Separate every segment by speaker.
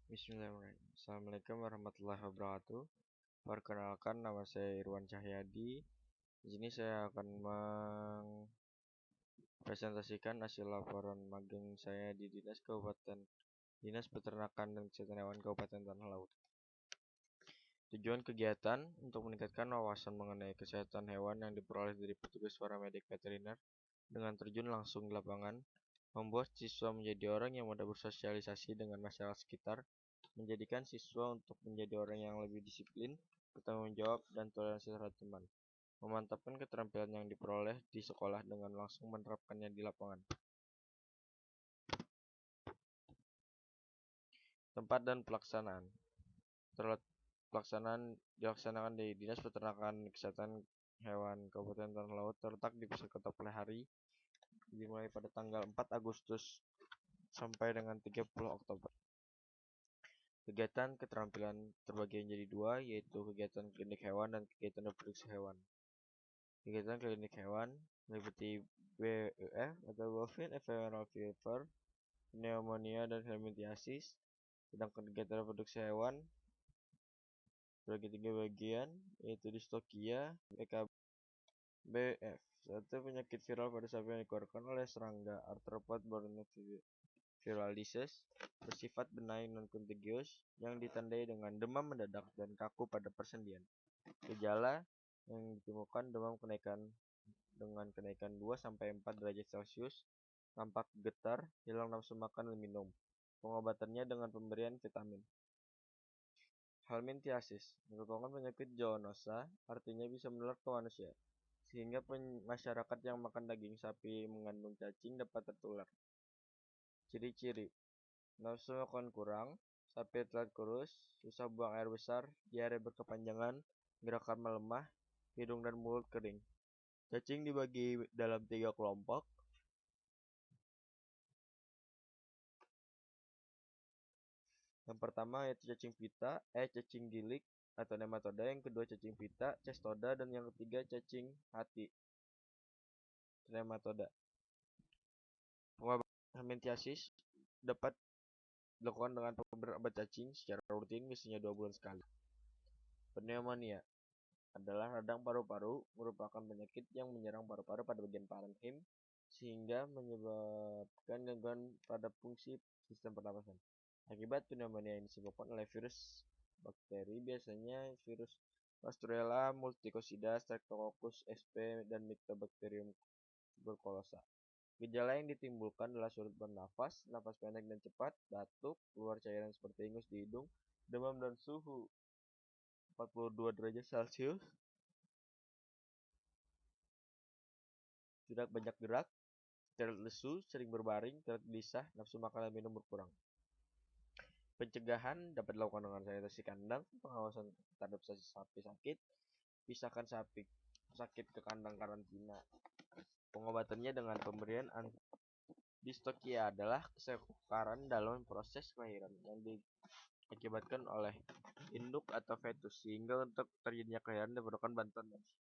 Speaker 1: Bismillahirrahmanirrahim. Assalamualaikum warahmatullahi wabarakatuh. Perkenalkan, nama saya Irwan Cahyadi. Di sini saya akan mempresentasikan hasil laporan magang saya di Dinas Peternakan dan Kesehatan Hewan Kabupaten Tanah Laut. Tujuan kegiatan untuk meningkatkan wawasan mengenai kesehatan hewan yang diperoleh dari petugas paramedik veteriner dengan terjun langsung di lapangan, membuat siswa menjadi orang yang mudah bersosialisasi dengan masyarakat sekitar, menjadikan siswa untuk menjadi orang yang lebih disiplin, bertanggung jawab, dan toleransi terhadap teman, memantapkan keterampilan yang diperoleh di sekolah dengan langsung menerapkannya di lapangan. Tempat dan pelaksanaan. Pelaksanaan dilaksanakan di Dinas Peternakan dan Kesehatan Hewan Kabupaten Tanah Laut, terletak di Pusat Kota Palehari, dimulai pada tanggal 4 Agustus sampai dengan 30 Oktober. Kegiatan keterampilan terbagi menjadi dua, yaitu kegiatan klinik hewan dan kegiatan reproduksi hewan. Kegiatan klinik hewan meliputi BEF atau Bovine Ephemeral Fever, pneumonia, dan helminthiasis. Sedangkan kegiatan reproduksi hewan terbagi 3 bagian, yaitu distokia, EKB, BF. Satu penyakit viral pada sapi yang dikeluarkan oleh serangga arthropod born viral disease, bersifat benign non-contagious yang ditandai dengan demam mendadak dan kaku pada persendian. Gejala yang ditemukan demam dengan kenaikan 2-4 derajat Celcius, nampak getar, hilang nafsu makan dan minum. Pengobatannya dengan pemberian vitamin. Helminthiasis merupakan penyakit zoonosa, artinya bisa menular ke manusia, sehingga masyarakat yang makan daging sapi mengandung cacing dapat tertular. Ciri-ciri: nafsu makan kurang, sapi terlihat kurus, susah buang air besar, diare berkepanjangan, gerakan melemah, hidung dan mulut kering. Cacing dibagi dalam 3 kelompok. Yang pertama yaitu cacing pita, cacing gilik atau nematoda. Yang kedua cacing pita, cestoda, dan yang ketiga cacing hati, nematoda. Pengobatan helminthiasis dapat dilakukan dengan pemberian obat cacing secara rutin, biasanya 2 bulan sekali. Pneumonia adalah radang paru-paru, merupakan penyakit yang menyerang paru-paru pada bagian parenkim sehingga menyebabkan gangguan pada fungsi sistem pernapasan. Akibat pneumonia ini disebabkan oleh virus bakteri, biasanya virus Pasteurella multicocida, Streptococcus sp, dan Mycobacterium tuberculosa. Gejala yang ditimbulkan adalah sulit bernafas, napas pendek dan cepat, batuk, keluar cairan seperti ingus di hidung, demam dan suhu 42 derajat Celcius, tidak banyak gerak, terlihat lesu, sering berbaring, terlihat gelisah, nafsu makan dan minum berkurang. Pencegahan dapat dilakukan dengan sanitasi kandang, pengawasan terhadap sapi sakit, pisahkan sapi sakit ke kandang karantina. Pengobatannya dengan pemberian distokia adalah kesukaran dalam proses kelahiran yang diakibatkan oleh induk atau fetus, sehingga untuk terjadinya kelahiran diperlukan bantuan medis.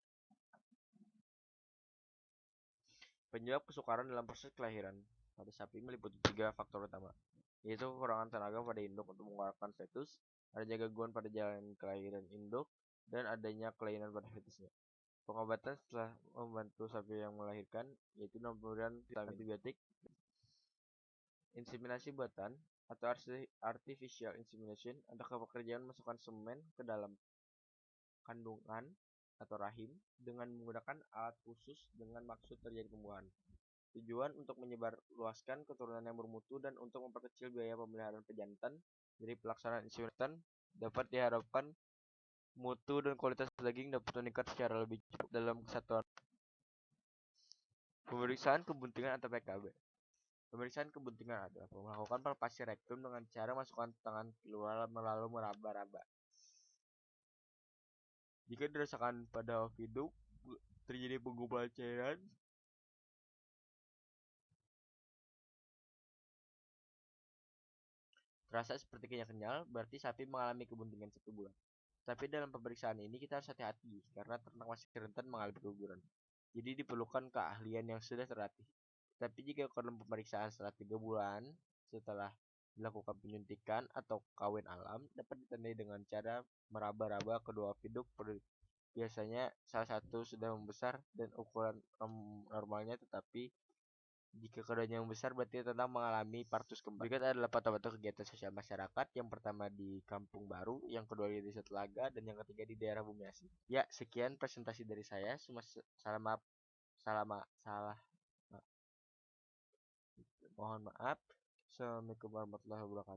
Speaker 1: Penyebab kesukaran dalam proses kelahiran pada sapi meliputi 3 faktor utama, yaitu kekurangan tenaga pada induk untuk mengeluarkan fetus, adanya gangguan pada jalan kelahiran induk, dan adanya kelainan pada fetusnya. Pengobatan setelah membantu sapi yang melahirkan yaitu pemberian vitamin, antibiotik, inseminasi buatan atau artificial insemination adalah pekerjaan masukkan semen ke dalam kandungan atau rahim dengan menggunakan alat khusus dengan maksud terjadi pembuahan. Tujuan untuk menyebarluaskan keturunan yang bermutu dan untuk memperkecil biaya pemeliharaan pejantan. Dari pelaksanaan inseminasi dapat diharapkan mutu dan kualitas daging dapat meningkat secara lebih cepat dalam kesatuan. Pemeriksaan kebuntingan atau PKB. Pemeriksaan kebuntingan adalah melakukan palpasi rektum dengan cara masukkan tangan keluar melalui meraba-raba. Jika dirasakan pada ovidum terjadi pengumpulan cairan, terasa seperti kenyal-kenyal, berarti sapi mengalami kebuntingan 1 bulan. Tapi dalam pemeriksaan ini kita harus hati-hati karena ternak masih rentan mengalami keguguran. Jadi diperlukan keahlian yang sudah terlatih. Tapi jika dalam pemeriksaan setelah 3 bulan setelah dilakukan penyuntikan atau kawin alam dapat ditandai dengan cara meraba-raba kedua viduk. Biasanya salah satu sudah membesar dan ukuran normalnya, tetapi jika keduanya membesar berarti tentang mengalami partus kembali. Berikut adalah foto-foto kegiatan sosial masyarakat. Yang pertama di Kampung Baru, yang kedua di Desa Telaga, dan yang ketiga di daerah Bumi Asih. Ya, sekian presentasi dari saya. Salah maaf, salah. Mohon maaf. Assalamualaikum warahmatullahi wabarakatuh.